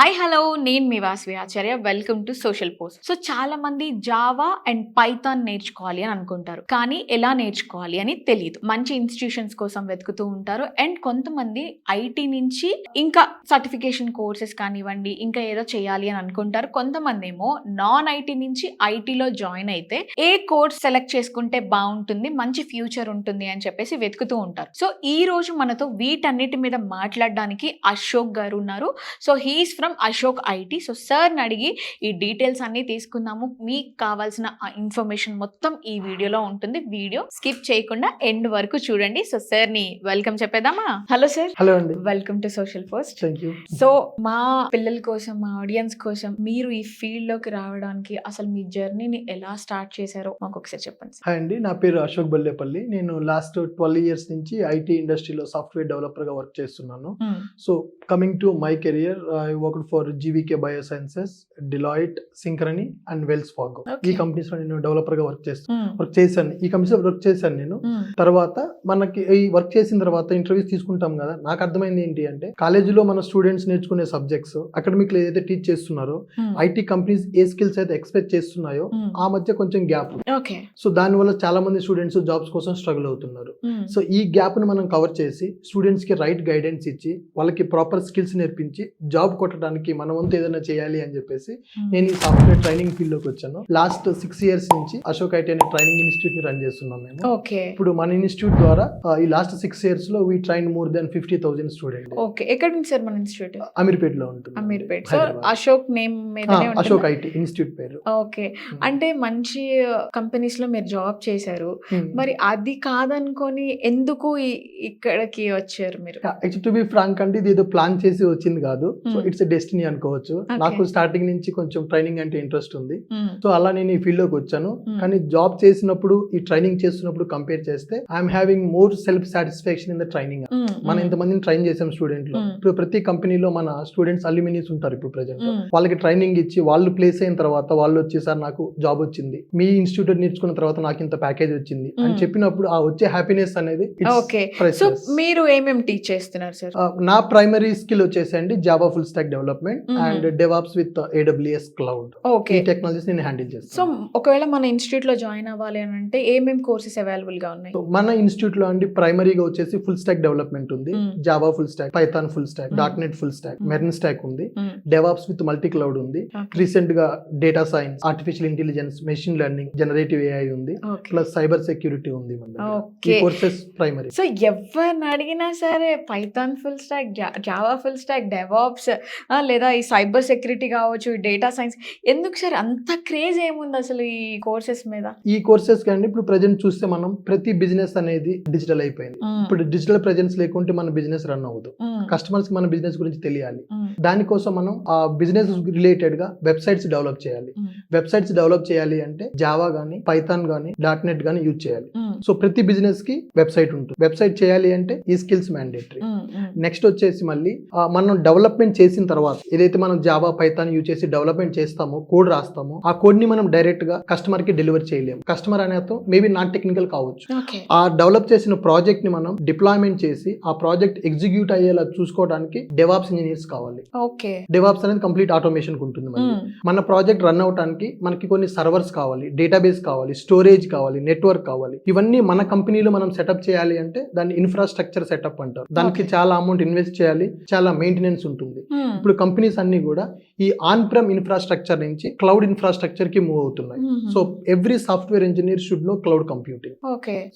Hi hello నేను మీ Vasavi Acharya. Welcome to Social Post. So చాలా మంది జావా అండ్ పైథాన్ నేర్చుకోవాలి అని అనుకుంటారు, కానీ ఎలా నేర్చుకోవాలి అని తెలియదు. మంచి ఇన్స్టిట్యూషన్స్ కోసం వెతుకుతూ ఉంటారు. అండ్ కొంతమంది ఐటీ నుంచి ఇంకా సర్టిఫికేషన్ కోర్సెస్ కానివ్వండి, ఇంకా ఏదో చేయాలి అని అనుకుంటారు. కొంతమంది ఏమో నాన్ ఐటీ నుంచి ఐటీలో జాయిన్ అయితే ఏ కోర్స్ సెలెక్ట్ చేసుకుంటే బాగుంటుంది, మంచి ఫ్యూచర్ ఉంటుంది అని చెప్పేసి వెతుకుతూ ఉంటారు. సో ఈ రోజు మనతో వీటన్నిటి మీద మాట్లాడడానికి అశోక్ గారు ఉన్నారు. So he's from Ashok IT. So సార్ని అడిగి ఈ డీటెయిల్స్ అన్ని తీసుకుందాము. మీకు కావాల్సిన ఇన్ఫర్మేషన్ మొత్తం ఈ వీడియోలో ఉంటుంది. వీడియో స్కిప్ చేయకుండా ఎండ్ వరకు చూడండి. సో సార్ని వెల్కమ్ చెప్పేద్దామా? Hello sir. హలో అండి. Welcome to Social Post. Thank you. So మా పిల్లల కోసం, మా ఆడియన్స్ కోసం మీరు ఈ ఫీల్డ్ లోకి రావడానికి అసలు మీ జర్నీని ఎలా స్టార్ట్ చేశారో మాకు ఒకసారి చెప్పండి. హాయ్ అండి, నా పేరు అశోక్ బల్లేపల్లి. నేను లాస్ట్ 12 years నుంచి ఐటీ ఇండస్ట్రీలో సాఫ్ట్వేర్ డెవలపర్ గా వర్క్ చేస్తున్నాను. So coming to my career, I work for GVK Biosciences, Deloitte, Synchrony and Wells Fargo. ఈ కంపెనీస్ లో నేను డెవలపర్ గా వర్క్ చేశాను. ఈ కంపెనీస్ లో వర్క్ చేశాను నేను. తర్వాత మనకి ఈ వర్క్ చేసిన తర్వాత ఇంటర్వ్యూస్ తీసుకుంటాం కదా, నాకు అర్థమైంది ఏంటి అంటే కాలేజీలో మన స్టూడెంట్స్ నేర్చుకునే సబ్జెక్ట్స్ అకాడమిక్ లో ఏదైతే టీచ్ చేస్తున్నారో, ఐటీ కంపెనీస్ ఏ స్కిల్స్ అయితే ఎక్స్పెక్ట్ చేస్తున్నాయో ఆ మధ్య కొంచెం గ్యాప్. సో దాని వల్ల చాలా మంది స్టూడెంట్స్ జాబ్స్ కోసం స్ట్రగుల్ అవుతున్నారు. సో ఈ గ్యాప్ ను మనం కవర్ చేసి స్టూడెంట్స్ కి రైట్ గైడెన్స్ ఇచ్చి వాళ్ళకి ప్రాపర్ స్కిల్స్ నేర్పించి జాబ్ కొట్టడానికి మన వంతు ఏదైనా చేయాలి అని చెప్పేసి నేను ఈ సాఫ్ట్వేర్ ట్రైనింగ్ ఫీల్డ్ లోకి వచ్చాను. లాస్ట్ 6 years నుంచి అశోక్ ఐటీ అనే ట్రైనింగ్ ఇన్స్టిట్యూట్ ని రన్ చేస్తున్నాం మేము. ఇప్పుడు మన ఇన్స్టిట్యూట్ ద్వారా ఈ లాస్ట్ 6 years లో we train more than 50,000 students. Okay, ఎక్కడ ఉంది సార్ మన ఇన్స్టిట్యూట్? అమీర్పేటలో ఉంటుంది. అమీర్పేట. సో అశోక్ నేమ్ మీదనే ఉంటుంది. అశోక్ ఐటీ ఇన్స్టిట్యూట్ పేరు. ఓకే, అంటే మంచి కంపెనీస్ లో మీరు జాబ్ చేశారు. మరి అది కాదనుకొని ఎందుకు ఇక్కడికి వచ్చారు మీరు? టు బి ఫ్రాంక్ అంటే ఇది ఏదో ప్లాన్ చేసి వచ్చింది కాదు. సో ఇట్స్ ఎ డెస్టినీ అనుకోవచ్చు. నాకు స్టార్టింగ్ నుంచి కొంచెం ట్రైనింగ్ అంటే ఇంట్రెస్ట్ ఉంది. సో అలా నేను ఈ ఫీల్డ్ లోకి వచ్చాను. కానీ జాబ్ చేసినప్పుడు ఈ ట్రైనింగ్ చేస్తున్నప్పుడు కంపేర్ చేస్తే I'm having more self satisfaction in the training. మనం ఇంతమందిని ట్రైన్ చేసాం స్టూడెంట్ లో. ఇప్పుడు ప్రతి కంపెనీలో మన స్టూడెంట్స్ అల్యూమినియస్ ఉంటారు. ఇప్పుడు ప్రెజెంట్ వాళ్ళకి ట్రైనింగ్ ఇచ్చి వాళ్ళు ప్లేస్ అయిన తర్వాత వాళ్ళు వచ్చి సార్ నాకు జాబ్ వచ్చింది, మీ ఇన్స్టిట్యూట్ నేర్చుకున్న తర్వాత నాకు ఇంత ప్యాకేజ్ వచ్చింది అని చెప్పినప్పుడు ఆ వచ్చే హ్యాపీనెస్ అనేది. సో మీరు ఏమేమి టీచ్ చేస్తున్నారు సార్? నా ప్రైమరీ స్కిల్ వచ్చేసండి Java full stack development and DevOps with AWS cloud. ఈ టెక్నాలజీస్ నేను హ్యాండిల్ చేస్తాను. సో ఒకవేళ మన ఇన్స్టిట్యూట్ లో జాయిన్ అవ్వాలి అని అంటే ఏమేమి కోర్సెస్ అవైలబుల్ గా ఉన్నాయి? మన ఇన్స్టిట్యూట్ లో అండి ప్రైమరీగా వచ్చేసి ఫుల్ స్టాక్ డెవలప్మెంట్ ఉంది, Java full stack, Python full stack, .NET full stack, MERN stack ఉంది, డెవాప్స్ విత్ మల్టీ క్లౌడ్ ఉంది, రీసెంట్ గా data science, artificial intelligence, machine learning, generative AI ఉంది, ప్లస్ సైబర్ సెక్యూరిటీ ఉంది. Courses primary. సో ఎవరిని అడిగినా సరే Python full stack, Java full stack, DevOps లేదా ఈ సైబర్ సెక్యూరిటీ కావచ్చు, డేటా సైన్స్. ఎందుకు సార్ అంత క్రేజ్ ఏముంది అసలు ఈ కోర్సెస్ మీద? ఈ కోర్సెస్ కానీ ఇప్పుడు ప్రెజెంట్ చూస్తే మనం ప్రతి బిజినెస్ అనేది డిజిటల్ అయిపోయింది. ఇప్పుడు డిజిటల్ ప్రెజెన్స్ లేకుంటే మన బిజినెస్ రన్ అవ్వదు. కస్టమర్స్ కి మన బిజినెస్ గురించి తెలియాలి. దానికోసం మనం ఆ బిజినెస్ రిలేటెడ్ గా వెబ్సైట్స్ డెవలప్ చేయాలి. వెబ్సైట్స్ డెవలప్ చేయాలి అంటే జావా గానీ, పైథాన్ గానీ, .NET గానీ యూజ్ చేయాలి. సో ప్రతి బిజినెస్ కి వెబ్సైట్ ఉంటుంది. వెబ్సైట్ చేయాలి అంటే ఈ స్కిల్స్ మ్యాండేటరీ. నెక్స్ట్ వచ్చేసి మళ్ళీ మనం డెవలప్మెంట్ చేసిన తర్వాత ఏదైతే మనం జావా, పైథాన్ యూజ్ చేసి డెవలప్మెంట్ చేస్తామో, కోడ్ రాస్తామో, ఆ కోడ్ ని మనం డైరెక్ట్ గా కస్టమర్ కి డెలివర్ చేయలేము. కస్టమర్ అనేది మేబీ నాట్ టెక్నికల్ కావచ్చు. ఆ డెవలప్ చేసిన ప్రాజెక్ట్ ని మనం డిప్లాయ్మెంట్ చేసి ఆ ప్రాజెక్ట్ ఎగ్జిక్యూట్ అయ్యేలా చూసుకోవడానికి డెవాప్స్ ఇంజనీర్స్ కావాలి. డెవాప్స్ అనేది కంప్లీట్ ఆటోమేషన్ ఉంటుంది. మన ప్రాజెక్ట్ రన్ అవడానికి మనకి కొన్ని సర్వర్స్ కావాలి, డేటాబేస్ కావాలి, స్టోరేజ్ కావాలి, నెట్వర్క్ కావాలి. ఇవన్నీ మన కంపెనీలో మనం సెటప్ చేయాలి అంటే దాన్ని ఇన్ఫ్రాస్ట్రక్చర్ సెటప్ అంటారు. దానికి చాలా అమౌంట్ ఇన్వెస్ట్ చేయాలి, చాలా మెయింటెనెన్స్ ఉంటుంది. ఇప్పుడు కంపెనీస్ అన్ని కూడా ఈ ఆన్ ప్రెమ్ ఇన్ఫ్రాస్ట్రక్చర్ నుంచి క్లౌడ్ ఇన్ఫ్రాస్ట్రక్చర్ కి మూవ్ అవుతున్నాయి. So every software engineer should know cloud computing.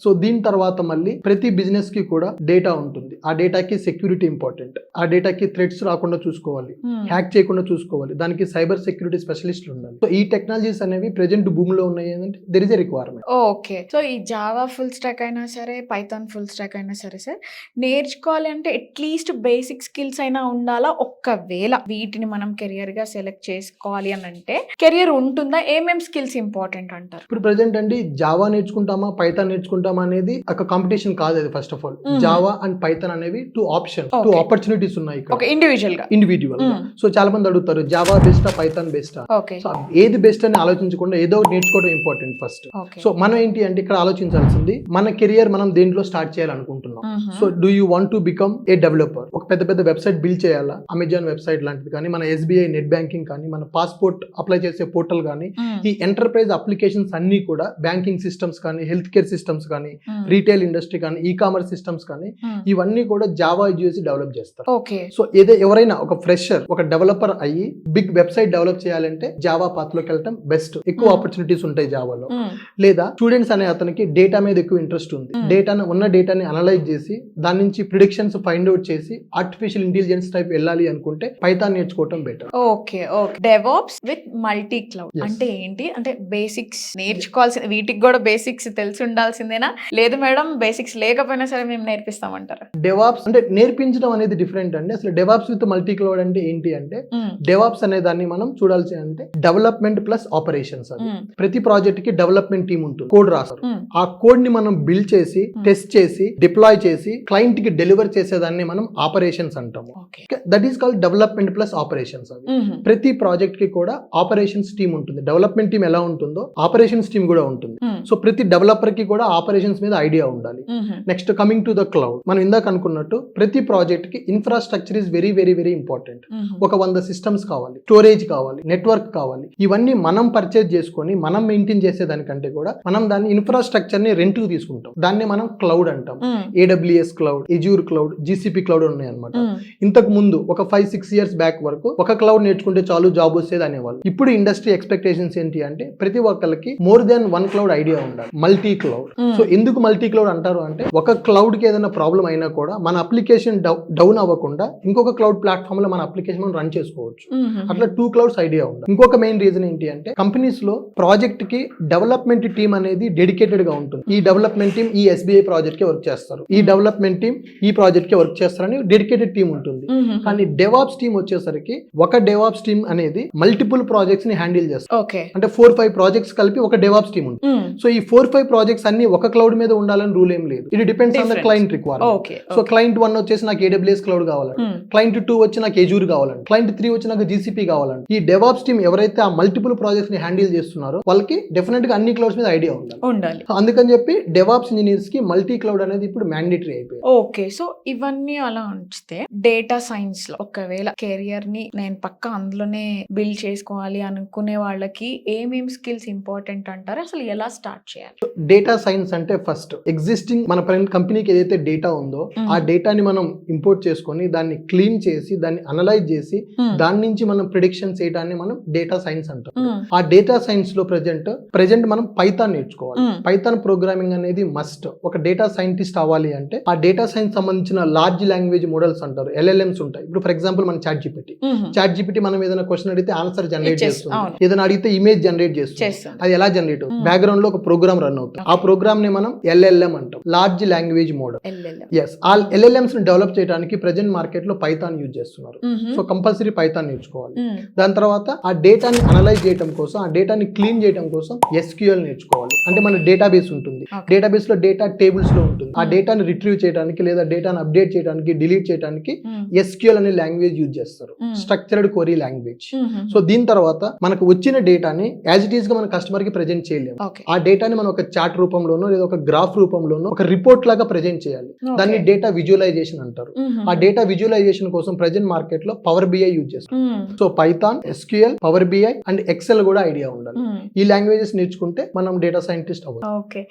So దీని తర్వాత మళ్ళీ ప్రతి బిజినెస్ కి కూడా డేటా ఉంటుంది. ఆ డేటాకి సెక్యూరిటీ ఇంపార్టెంట్. ఆ డేటాకి థ్రెట్స్ రాకుండా చూసుకోవాలి, హ్యాక్ చేయకుండా చూసుకోవాలి. దానికి సైబర్ సెక్యూరిటీ స్పెషలిస్టులు ఉండాలి. సో ఈ టెక్నాలజీస్ అనేవి ప్రెజెంట్ భూమిలో ఉన్నాయి అంటే there is a requirement. Okay, so ఈ జావా ఫుల్ స్టాక్ అయినా సరే, పైథాన్ ఫుల్ స్టాక్ అయినా సరే సార్, నేర్చుకోవాలి అంటే అట్లీస్ట్ బేసిక్ స్కిల్స్ అయినా ఉండాలా? ఒక్కవేళ వీటిని మనం కెరియర్ కెరియర్ గా సెలెక్ట్ చేసుకోవాలి అని అంటే కెరియర్ ఉంటుందా, ఏమేం స్కిల్స్ ఇంపార్టెంట్ అంటారు? ఇప్పుడు ప్రెసెంట్ అండి జావా నేర్చుకుంటామా పైథాన్ నేర్చుకుంటామా అనేది ఒక కాంపిటీషన్ కాదు అది. First of all Java and Python అనేవి టూ ఆపర్చునిటీస్ ఉన్నాయి ఇక్కడ ఓకే, ఇండివిజువల్ గా. సో చాలా మంది అడుగుతారు జావా బెస్టా పైథాన్ బెస్టా. ఓకే, సో ఏది బెస్ట్ అని ఆలోచించకుండా ఏదో ఒకటి నేర్చుకోవడం ఇంపార్టెంట్ ఫస్ట్. ఓకే. సో మనం ఏంటి అంటే ఇక్కడ ఆలోచించాల్సింది మన కెరియర్ మనం దేంట్లో స్టార్ట్ చేయాలనుకుంటున్నాం. So do you want to become a developer, ఒక పెద్ద పెద్ద వెబ్సైట్ బిల్డ్ చేయాలా, అమెజాన్ వెబ్సైట్ లాంటిది కానీ, మన ఎస్బీఐ నెట్ బ్యాంకింగ్ కానీ, మన పాస్పోర్ట్ అప్లై చేసే పోర్టల్ కానీ, ఈ ఎంటర్ప్రైజ్ అప్లికేషన్స్ అన్ని కూడా బ్యాంకింగ్ సిస్టమ్స్ కానీ, హెల్త్ కేర్ సిస్టమ్స్ కానీ, రీటైల్ ఇండస్ట్రీ కానీ, ఈ కామర్స్ సిస్టమ్స్ కానీ, ఇవన్నీ కూడా జావా యూజ్ డెవలప్ చేస్తారు. ఓకే. సో ఎవరైనా ఒక ఫ్రెషర్ ఒక డెవలపర్ అయ్యి బిగ్ వెబ్సైట్ డెవలప్ చేయాలంటే జావా పాత్ లోకి వెళ్ళటం బెస్ట్. ఎక్కువ ఆపర్చునిటీస్ ఉంటాయి జావాలో. లేదా స్టూడెంట్స్ అనే అతనికి డేటా మీద ఎక్కువ ఇంట్రెస్ట్ ఉంది, ఉన్న డేటాని అనలైజ్ చేసి దాని నుంచి ప్రిడిక్షన్స్ ఫైండ్ అవుట్ చేసి ఆర్టిఫిషియల్ ఇంటెలిజెన్స్ టైప్ వెళ్ళాలి అనుకుంటే పైథాన్ నేర్చుకోవటం better. Okay, okay. DevOps with multi cloud అంటే ఏంటి? అంటే బేసిక్స్ నేర్చుకోవాల్సిన, వీటికి కూడా బేసిక్స్ తెలిసి ఉండాల్సిందేనా, లేదు మేడం బేసిక్స్ లేకపోయినా సరే మేము నేర్పిస్తామంటారా? డెవాప్స్ అంటే నేర్పించడం అనేది డిఫరెంట్ అండి. అసలు డెవాప్స్ విత్ మల్టీ క్లౌడ్ అంటే ఏంటి అంటే, డెవాప్స్ అనే దాన్ని మనం చూడాల్సి అంటే డెవలప్మెంట్ ప్లస్ ఆపరేషన్స్. అది ప్రతి ప్రాజెక్ట్ కి డెవలప్మెంట్ టీమ్ ఉంటుంది, కోడ్ రాస్తారు. ఆ కోడ్ ని మనం బిల్డ్ చేసి టెస్ట్ చేసి డిప్లాయ్ చేసి క్లయింట్ కి డెలివర్ చేసేదాన్ని మనం ఆపరేషన్స్ అంటాము. That is called development plus operations. అది ప్రతి ప్రాజెక్ట్ కి కూడా ఆపరేషన్స్ టీమ్ ఉంటుంది. డెవలప్మెంట్ టీమ్ ఎలా ఉంటుందో ఆపరేషన్స్ టీమ్ కూడా ఉంటుంది. సో ప్రతి డెవలపర్ కి కూడా ఆపరేషన్స్ మీద ఐడియా ఉండాలి. Next coming to the cloud, మనం ఇందాక అనుకున్నట్టు ప్రతి ప్రాజెక్ట్ కి infrastructure is very very very important. ఒక 100 సిస్టమ్స్ కావాలి, స్టోరేజ్ కావాలి, నెట్వర్క్ కావాలి. ఇవన్నీ మనం పర్చేజ్ చేసుకొని మనం మెయింటైన్ చేసేదానికంటే కూడా మనం దాన్ని ఇన్ఫ్రాస్ట్రక్చర్ ని రెంట్ కు తీసుకుంటాం. దాన్ని మనం క్లౌడ్ అంటాం. AWS cloud, Azure cloud, GCP cloud ఉన్నాయి అనమాట. ఇంతకు ముందు ఒక 5-6 ఇయర్స్ బ్యాక్ వరకు ఒక క్లౌడ్ నేర్చుకుంటే చాలు జాబ్ వచ్చేది అనేవాళ్ళు. ఇప్పుడు ఇండస్ట్రీ ఎక్స్పెక్టేషన్స్ ఏంటి అంటే ప్రతి ఒక్కరికి మోర్ దాన్ 1 క్లౌడ్ ఐడియా ఉండాలి, మల్టీ క్లౌడ్. సో ఎందుకు మల్టీ క్లౌడ్ అంటారు అంటే, ఒక క్లౌడ్ కి ఏదైనా ప్రాబ్లం అయినా కూడా మన అప్లికేషన్ డౌన్ అవ్వకుండా ఇంకొక క్లౌడ్ ప్లాట్ఫామ్ లో మన అప్లికేషన్ మనం రన్ చేసుకోవచ్చు. అట్లా 2 క్లౌడ్స్ ఐడియా ఉండాలి. ఇంకొక మెయిన్ రీజన్ ఏంటి అంటే, కంపెనీస్ లో ప్రాజెక్ట్ కి డెవలప్మెంట్ టీమ్ అనేది డెడికేటెడ్ గా ఉంటుంది. ఈ డెవలప్మెంట్ టీమ్ ఈ ఎస్బీఐ ప్రాజెక్ట్ కి వర్క్ చేస్తారు, ఈ డెవలప్మెంట్ టీమ్ ఈ ప్రాజెక్ట్ కి వర్క్ చేస్తారని డెడికేటెడ్ టీమ్ ఉంటుంది. కానీ డెవాప్స్ టీమ్ వచ్చేసరికి ఒక డెవాప్స్ టీమ్ అనేది మల్టిపుల్ ప్రాజెక్ట్స్ ని హ్యాండిల్ చేస్తారు. అంటే 4-5 ప్రాజెక్ట్స్ కలిపి ఒక డెవాప్స్ టీమ్ ఉంటుంది. సో ఈ 4-5 ప్రాజెక్ట్స్ అన్ని ఒక క్లౌడ్ మీద ఉండాలని రూల్ ఏం లేదు. ఇది depends on the client requirement. So client 1 వచ్చేసి నాకు AWS క్లౌడ్ కావాలండి, క్లయింట్ 2 వచ్చి నాకు ఎజ్యూర్ కావాలండి, క్లయింట్ 3 వచ్చి నాకు జీసీపీ కావాలండి. ఈ డెవాప్స్ టీమ్ ఎవరైతే ఆ మల్టిపుల్ ప్రాజెక్ట్స్ ని హ్యాండిల్ చేస్తున్నారో వాళ్ళకి డెఫినెట్ గా అన్ని క్లౌడ్స్ మీద ఐడియా ఉండాలి. అందుకని చెప్పి డెవాప్స్ ఇంజనీర్స్ కి మల్టీ క్లౌడ్ అనేది ఇప్పుడు మ్యాండేటరీ అయిపోయింది. ఓకే, సో ఇవన్నీ అలా ఉంచితే డేటా సైన్స్ లో ఒకవేళ కెరియర్ ని నేను పక్క అందులోనే బిల్డ్ చేసుకోవాలి అనుకునే వాళ్ళకి ఏమేం స్కిల్స్ ఇంపార్టెంట్ అంటారు, అసలు ఎలా స్టార్ట్ చేయాలి? డేటా సైన్స్ అంటే ఫస్ట్ ఎగ్జిస్టింగ్ మన కంపెనీకి ఏదైతే డేటా ఉందో ఆ డేటాని మనం ఇంపోర్ట్ చేసుకొని దాన్ని క్లీన్ చేసి దాన్ని అనలైజ్ చేసి దాని నుంచి మనం ప్రిడిక్షన్ చేయడాన్ని మనం డేటా సైన్స్ అంటాం. ఆ డేటా సైన్స్ లో ప్రెజెంట్ మనం పైథాన్ నేర్చుకోవాలి. పైథాన్ ప్రోగ్రామింగ్ అనేది మస్ట్. ఒక డేటా సైంటిస్ట్ అవ్వాలి అంటే ఆ డేటా సైన్స్ సంబంధించిన లార్జ్ లాంగ్వేజ్ మోడల్స్ అంటారు, LLMs ఉంటాయి. ఇప్పుడు ఫర్ ఎగ్జాంపుల్ మన చాట్ జీపీటీ మనం ఏదైనా క్వశ్చన్ అడిగితే ఆన్సర్ జనరేట్ చేస్తుంది, ఏదైనా అడిగితే ఇమేజ్ జనరేట్ చేస్తుంది. అది ఎలా జనరేట్ అవుతుంది? బ్యాక్గ్రౌండ్ లో ఒక ప్రోగ్రామ్ రన్ అవుతుంది. ఆ ప్రోగ్రామ్ ని మనం LLM అంటాం, లార్జ్ లాంగ్వేజ్ మోడల్. ఆ LLMs ని డెవలప్ చేయడానికి ప్రెజెంట్ మార్కెట్ లో పైథాన్ యూజ్ చేస్తున్నారు. సో కంపల్సరీ పైథాన్ నేర్చుకోవాలి. దాని తర్వాత ఆ డేటాని అనలైజ్ చేయడం కోసం, ఆ డేటాని క్లీన్ చేయడం కోసం SQL నేర్చుకోవాలి. అంటే మన డేటాబేస్ ఉంటుంది, డేటాబేస్ లో డేటా టేబుల్స్ లో ఉంటుంది. ఆ డేటాని రిట్రీవ్ చేయడానికి లేదా డేటాను అప్డేట్ చేయడానికి, డిలీట్ చేయడానికి SQL అనే లాంగ్వేజ్ యూజ్ చేస్తారు, స్ట్రక్చర్డ్ క్వరీ లాంగ్వేజ్. సో దీని తర్వాత మనకు వచ్చిన డేటాని యాజ్ ఇట్ ఈస్ గా మన కస్టమర్ కి ప్రెజెంట్ చేయలేము. ఆ డేటాని మనం ఒక చార్ట్ రూపంలోనో లేదా ఒక గ్రాఫ్ రూపంలోనో ఒక రిపోర్ట్ లాగా ప్రెజెంట్ చేయాలి. దాన్ని డేటా విజువలైజేషన్ అంటారు. ఆ డేటా విజువలైజేషన్ కోసం ప్రెజెంట్ మార్కెట్ లో పవర్ BI యూజ్ చేస్తారు. So Python, SQL, power BI and Excel కూడా ఐడియా ఉండాలి. ఈ లాంగ్వేజెస్ నేర్చుకుంటే మనం డేటా సైంటిస్ట్ అవ్వాలి.